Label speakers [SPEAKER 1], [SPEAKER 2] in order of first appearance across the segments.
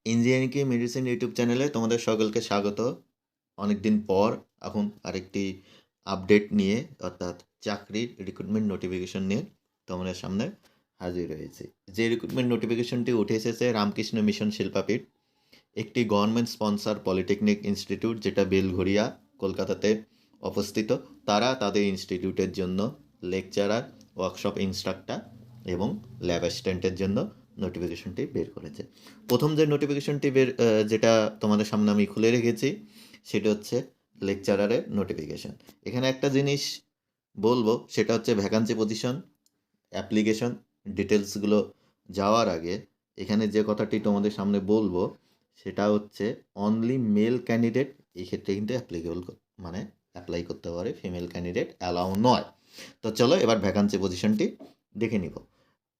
[SPEAKER 1] Engineering কি medicine YouTube চ্যানেলে তোমাদের সকলকে স্বাগত। অনেকদিন পর এখন আরেকটি আপডেট নিয়ে, অর্থাৎ চাকরির রিক্রুটমেন্ট নোটিফিকেশন নিয়ে তোমাদের সামনে হাজির হয়েছি। যে রিক্রুটমেন্ট নোটিফিকেশনটি উঠে এসেছে রামকৃষ্ণ মিশন শিল্পাপীঠ, একটি গভর্নমেন্ট স্পন্সর পলিটেকনিক ইনস্টিটিউট যেটা বেলঘরিয়া কলকাতাতে অবস্থিত। তারা তাদের ইনস্টিটিউটের জন্য লেকচারার, ওয়ার্কশপ ইনস্ট্রাক্টর এবং ল্যাব অ্যাসিস্ট্যান্টের জন্য নোটিফিকেশনটি বের করেছে। প্রথম যে নোটিফিকেশনটি যেটা তোমাদের সামনে আমি খুলে রেখেছি সেটা হচ্ছে লেকচারারের নোটিফিকেশন। এখানে একটা জিনিস বলবো, সেটা হচ্ছে ভ্যাকান্সি পজিশন, অ্যাপ্লিকেশন ডিটেলসগুলো যাওয়ার আগে এখানে যে কথাটি তোমাদের সামনে বলবো সেটা হচ্ছে অনলি মেল ক্যান্ডিডেট এই ক্ষেত্রে কিন্তু অ্যাপ্লিকেবল, মানে অ্যাপ্লাই করতে পারে, ফিমেল ক্যান্ডিডেট অ্যালাউ নয়। তো চলো এবার ভ্যাকান্সি পজিশনটি দেখে নিব।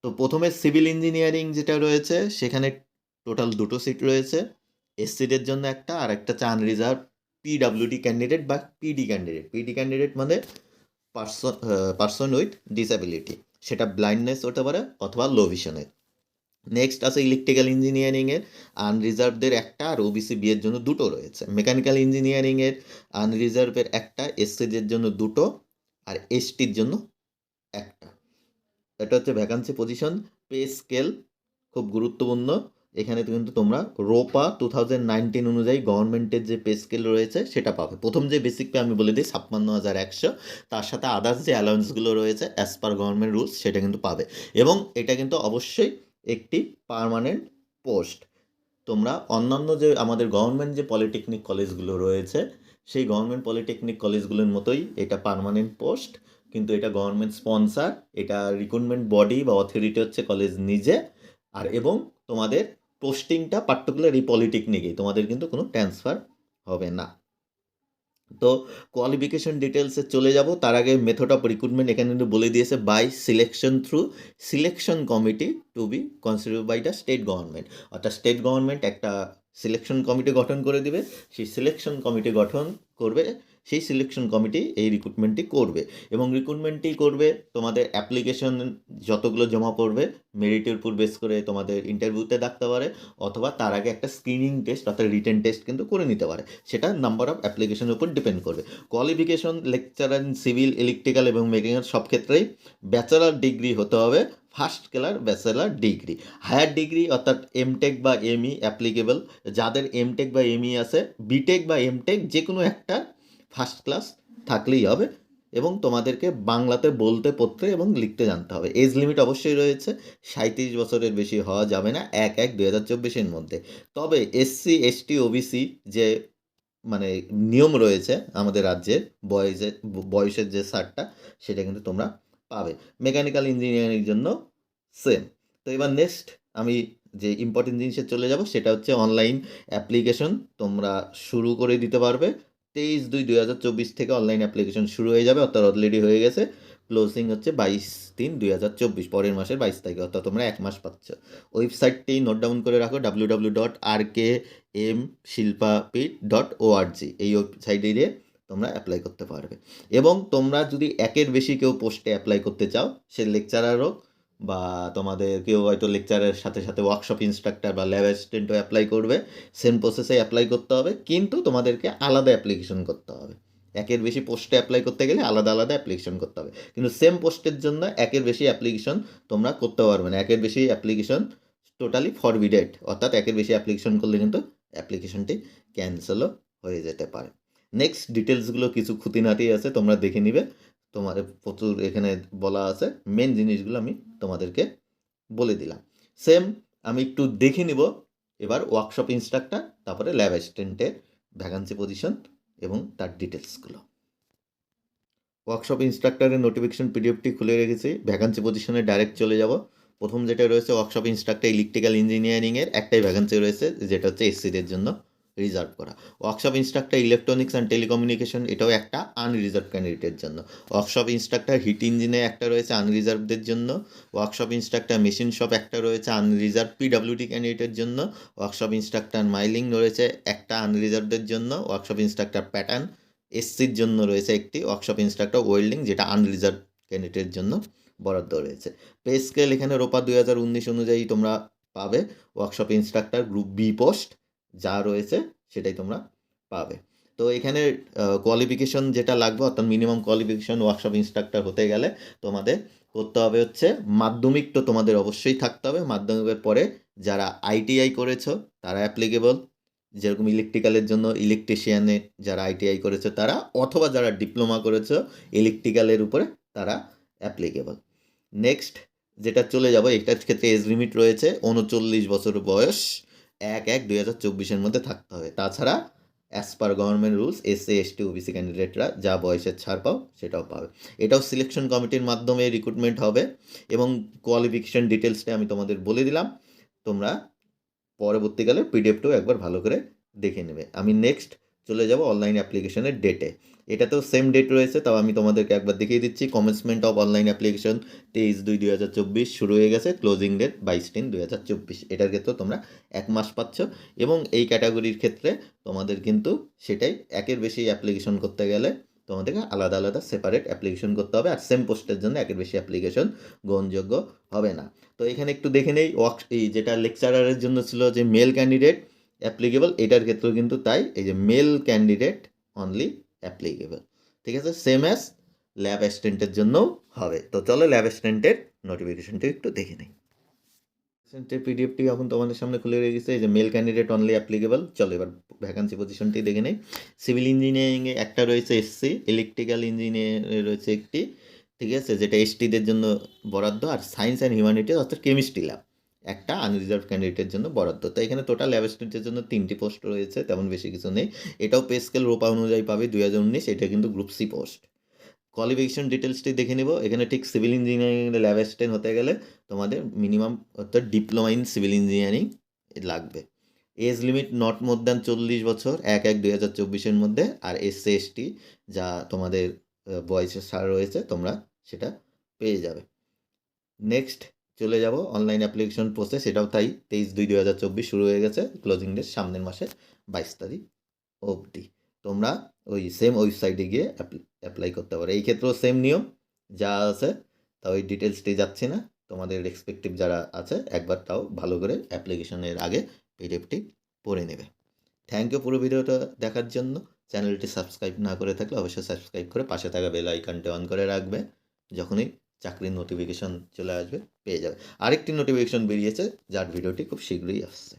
[SPEAKER 1] তো প্রথমে সিভিল ইঞ্জিনিয়ারিং যেটা রয়েছে সেখানে টোটাল 2টো সিট রয়েছে। এসসিদের জন্য একটা, আর একটা হচ্ছে আনরিজার্ভ পিডাব্লিউডি ক্যান্ডিডেট বা পিডি ক্যান্ডিডেট। পিডি ক্যান্ডিডেট মানে পার্সন উইথ ডিসএবিলিটি, সেটা ব্লাইন্ডনেস হতে পারে অথবা লো ভিশনের। নেক্সট আছে ইলেকট্রিক্যাল ইঞ্জিনিয়ারিংয়ের আনরিজার্ভদের একটা, আর ওবিসি বি এর জন্য 2টো রয়েছে। মেকানিক্যাল ইঞ্জিনিয়ারিংয়ের আনরিজার্ভের একটা, এসসিদের জন্য 2টো, আর এসটির জন্য একটা। এটা হচ্ছে ভ্যাকান্সি পজিশন। পে স্কেল খুব গুরুত্বপূর্ণ। এখানে কিন্তু তোমরা রোপা 2019 অনুযায়ী গভর্নমেন্টের যে পে স্কেল রয়েছে সেটা পাবে। প্রথম যে বেসিক পে আমি বলে দিই 56,100, তার সাথে আদার্স যে অ্যালাউন্সগুলো রয়েছে অ্যাজ পার গভর্নমেন্ট রুলস সেটা কিন্তু পাবে। এবং এটা কিন্তু অবশ্যই একটি পার্মানেন্ট পোস্ট। তোমরা অন্যান্য যে আমাদের গভর্নমেন্ট যে পলিটেকনিক কলেজগুলো রয়েছে সেই গভর্নমেন্ট পলিটেকনিক কলেজগুলোর মতোই এটা পার্মানেন্ট পোস্ট, কিন্তু এটা গভর্নমেন্ট স্পন্সার। এটা রিক্রুটমেন্ট বডি বা অথরিটি হচ্ছে কলেজ নিজে। আর এবং তোমাদের পোস্টিংটা পার্টিকুলার এই পলিটেকনিকেই, তোমাদের কিন্তু কোনো ট্রান্সফার হবে না। তো কোয়ালিফিকেশন ডিটেলসে চলে যাব, তার আগে মেথড অফ রিক্রুটমেন্ট এখানে কিন্তু বলে দিয়েছে by selection through selection committee to be consider by the state government. অর্থাৎ স্টেট গভর্নমেন্ট একটা সিলেকশন কমিটি গঠন করে দিবে, সেই সিলেকশন কমিটি গঠন করবে, সেই সিলেকশন কমিটি এই রিক্রুটমেন্টটি করবে। এবং রিক্রুটমেন্টটি করবে তোমাদের অ্যাপ্লিকেশন যতগুলো জমা পড়বে মেরিটের উপর বেস করে তোমাদের ইন্টারভিউতে ডাকতে পারে, অথবা তার আগে একটা স্ক্রিনিং টেস্ট অর্থাৎ রিটেন টেস্ট কিন্তু করে নিতে পারে। সেটা নাম্বার অফ অ্যাপ্লিকেশনের উপর ডিপেন্ড করবে। Qualification lecturer in civil, electrical এবং মেকানিক্যাল সব ক্ষেত্রেই ব্যাচেলার ডিগ্রি হতে হবে, first class bachelor degree. Higher degree অর্থাৎ এমটেক বা এমই অ্যাপ্লিকেবল। যাদের এমটেক বা এমই আছে, বিটেক বা এমটেক যে কোনো একটা ফার্স্ট ক্লাস থাকলেই হবে। এবং তোমাদেরকে বাংলাতে বলতে, পড়তে এবং লিখতে জানতে হবে। এজ লিমিট অবশ্যই রয়েছে, 37 বছরের বেশি হওয়া যাবে না 1/1/2024 মধ্যে। তবে এসসি এসটি ওবিসি যে মানে নিয়ম রয়েছে আমাদের রাজ্যের বয়সের যে ছাড়টা সেটা কিন্তু তোমরা পাবে। মেকানিক্যাল ইঞ্জিনিয়ারিংয়ের জন্য সেম। তো এবার নেক্সট আমি যে ইম্পর্টেন্ট জিনিসে চলে যাব সেটা হচ্ছে অনলাইন অ্যাপ্লিকেশন তোমরা শুরু করে দিতে পারবে। 23/2/2024 থেকে অনলাইন অ্যাপ্লিকেশন শুরু হয়ে যাবে, অর্থাৎ অলরেডি হয়ে গেছে। ক্লোজিং হচ্ছে 22/3/2024, পরের মাসের 22 তারিখে, অর্থাৎ তোমরা 1 মাস পাচ্ছ। ওয়েবসাইটটি নোট ডাউন করে রাখো, www.rkmshilpapit.org। এই ওয়েবসাইটে গিয়ে তোমরা অ্যাপ্লাই করতে পারবে। এবং তোমরা যদি একের বেশি কেউ পোস্টে অ্যাপ্লাই করতে চাও, সে লেকচারার হোক বা তোমাদের কেউ হয়তো লেকচারের সাথে সাথে ওয়ার্কশপ ইনস্ট্রাক্টর বা ল্যাব অ্যাসিস্ট্যান্টও অ্যাপ্লাই করবে, সেম প্রসেসে অ্যাপ্লাই করতে হবে, কিন্তু তোমাদেরকে আলাদা অ্যাপ্লিকেশন করতে হবে। একের বেশি পোস্টে অ্যাপ্লাই করতে গেলে আলাদা আলাদা অ্যাপ্লিকেশন করতে হবে, কিন্তু সেম পোস্টের জন্য একের বেশি অ্যাপ্লিকেশন তোমরা করতে পারবে না। একের বেশি অ্যাপ্লিকেশন টোটালি ফরবিডেড, অর্থাৎ একের বেশি অ্যাপ্লিকেশন করলে কিন্তু অ্যাপ্লিকেশনটি ক্যান্সেলও হয়ে যেতে পারে। নেক্সট ডিটেলসগুলো কিছু খুঁটিনাটি আছে, তোমরা দেখে নিবে। তোমার প্রচুর এখানে বলা আছে, মেন জিনিসগুলো আমি তোমাদেরকে বলে দিলাম। সেম আমি একটু দেখে নিব এবার ওয়ার্কশপ ইনস্ট্রাক্টর, তারপরে ল্যাব অ্যাসিস্ট্যান্টের ভ্যাকান্সি পজিশন এবং তার ডিটেলসগুলো। ওয়ার্কশপ ইনস্ট্রাক্টরের নোটিফিকেশন পিডিএফটি খুলে রেখেছি, ভ্যাকান্সি পজিশনে ডাইরেক্ট চলে যাব। প্রথম যেটা রয়েছে ওয়ার্কশপ ইনস্ট্রাক্টর ইলেকট্রিক্যাল ইঞ্জিনিয়ারিংয়ের একটাই ভ্যাকান্সি রয়েছে, যেটা হচ্ছে এসসিদের জন্য রিজার্ভ করা। Workshop instructor electronics and telecommunication, এটাও একটা আনরিজার্ভ ক্যান্ডিডেটের জন্য। ওয়ার্কশপ ইনস্ট্রাক্টর হিট ইঞ্জিনে একটা রয়েছে আনরিজার্ভদের জন্য। ওয়ার্কশপ ইনস্ট্রাক্টর মেশিন শপ একটা রয়েছে আনরিজার্ভ পিডাব্লিউডি ক্যান্ডিডেটের জন্য। ওয়ার্কশপ ইনস্ট্রাক্টর মাইলিং রয়েছে একটা আনরিজার্ভদের জন্য। ওয়ার্কশপ ইনস্ট্রাক্টর প্যাটার্ন এসসির জন্য রয়েছে একটি। ওয়ার্কশপ ইনস্ট্রাক্টর ওয়েল্ডিং যেটা আনরিজার্ভ ক্যান্ডিডেটের জন্য বরাদ্দ রয়েছে। পে স্কেল এখানে রোপা 2019 অনুযায়ী তোমরা পাবে। Workshop instructor group B post যা রয়েছে সেটাই তোমরা পাবে। তো এখানে কোয়ালিফিকেশন যেটা লাগবে, অর্থাৎ মিনিমাম কোয়ালিফিকেশন ওয়ার্কশপ ইনস্ট্রাক্টর হতে গেলে তোমাদের করতে হবে হচ্ছে মাধ্যমিক, তো তোমাদের অবশ্যই থাকতে হবে। মাধ্যমিকের পরে যারা আইটিআই করেছো তারা অ্যাপ্লিকেবল, যেরকম ইলেকট্রিক্যালের জন্য ইলেকট্রিশিয়ানে যারা আইটিআই করেছো তারা, অথবা যারা ডিপ্লোমা করেছো ইলেকট্রিক্যালের উপরে তারা অ্যাপ্লিকেবল। নেক্সট যেটা চলে যাব, এটার ক্ষেত্রে এজ লিমিট রয়েছে 39 বছর বয়স 1/1/2024 মধ্যে থাকতে হবে। তাছাড়া as per government rules SC ST OBC ক্যান্ডিডেটরা যা বয়সের ছাড় পাও সেটাও পাবে। এটাও সিলেকশন কমিটির মাধ্যমে রিক্রুটমেন্ট হবে এবং কোয়ালিফিকেশন ডিটেলসটা আমি তোমাদের বলে দিলাম। তোমরা পরবর্তীকালে পিডিএফটাও একবার ভালো করে দেখে নেবে। আমি নেক্সট চলে যাব অনলাইন অ্যাপ্লিকেশনের ডেটে। এটাতেও সেম ডেট রয়েছে, তাও আমি তোমাদেরকে একবার দেখিয়ে দিচ্ছি। কমেন্সমেন্ট অফ অনলাইন অ্যাপ্লিকেশন 23/2/2024 শুরু হয়ে গেছে, ক্লোজিং ডেট 22/3/2024। এটার ক্ষেত্রেও তোমরা 1 মাস পাচ্ছ এবং এই ক্যাটাগরির ক্ষেত্রে তোমাদের কিন্তু সেটাই, একের বেশি অ্যাপ্লিকেশন করতে গেলে তোমাদেরকে আলাদা আলাদা সেপারেট অ্যাপ্লিকেশন করতে হবে, আর সেম পোস্টের জন্য একের বেশি অ্যাপ্লিকেশন গ্রহণযোগ্য হবে না। তো এখানে একটু দেখে নেই, এই যেটা লেকচারারের জন্য ছিল যে মেল ক্যান্ডিডেট অ্যাপ্লিকেবল, এটার ক্ষেত্রেও কিন্তু তাই, এই যে মেল ক্যান্ডিডেট অনলি অ্যাপ্লিকেবল। ঠিক আছে, সেম অ্যাজ ল্যাব অ্যাসিস্ট্যান্টের জন্যও হবে। তো চলো ল্যাব অ্যাসিস্ট্যান্টের নোটিফিকেশনটা একটু দেখে নিই। অ্যাসিস্ট্যান্টের পিডিএফটি এখন তোমাদের সামনে খুলে রেখেছে, এই যে মেল ক্যান্ডিডেট অনলি অ্যাপ্লিকেবল। চলো এবার ভ্যাকান্সি পজিশনটি দেখে নেই। সিভিল ইঞ্জিনিয়ারিংয়ে একটা রয়েছে এসসি, ইলেকট্রিক্যাল ইঞ্জিনিয়ারিংয়ে রয়েছে একটি, ঠিক আছে, যেটা এসটিদের জন্য বরাদ্দ, আর সায়েন্স অ্যান্ড হিউম্যানিটিজ অর্থাৎ কেমিস্ট্রি ল্যাব একটা আনরিজার্ভ ক্যান্ডিডেটের জন্য বরাদ্দ। তো এখানে টোটাল ল্যাব অ্যাসিস্ট্যান্টের জন্য 3টি পোস্ট রয়েছে, তেমন বেশি কিছু নেই। এটাও পে স্কেল রোপা অনুযায়ী পাবে 2019, এটা কিন্তু গ্রুপ সি পোস্ট। কোয়ালিফিকেশন ডিটেলসটি দেখে নিব। এখানে ঠিক সিভিল ইঞ্জিনিয়ারিং ল্যাব অ্যাসিস্ট্যান্ট হতে গেলে তোমাদের মিনিমাম অর্থাৎ ডিপ্লোমা ইন সিভিল ইঞ্জিনিয়ারিং লাগবে। Age limit not more than 40 বছর 1/1/2024 মধ্যে, আর এসসি এসটি যা তোমাদের বয়সের ছাড় রয়েছে তোমরা সেটা পেয়ে যাবে। নেক্সট চলে যাব অনলাইন অ্যাপ্লিকেশন প্রসেস, এটাও তাই 23/2/2024 শুরু হয়ে গেছে, ক্লোজিং ডেট সামনের মাসে 22 তারিখ অবধি। তোমরা ওই সেম ওয়েবসাইটে গিয়ে অ্যাপ্লাই করতে পারো। এই ক্ষেত্রেও সেম নিয়ম যা আছে, তা ওই ডিটেলসটি যাচ্ছে না। তোমাদের রেসপেক্টিভ যারা আছে একবার তাও ভালো করে অ্যাপ্লিকেশনের আগে পিডিএফটি পড়ে নেবে। থ্যাংক ইউ পুরো ভিডিওটা দেখার জন্য। চ্যানেলটি সাবস্ক্রাইব না করে থাকলে অবশ্যই সাবস্ক্রাইব করে পাশে থাকা বেল আইকনটি অন করে রাখবে, যখনই চাকরির নোটিফিকেশন চলে আসবে পেয়ে যাবে। আরেকটি নোটিফিকেশন বেরিয়েছে যার ভিডিওটি খুব শীঘ্রই আসছে।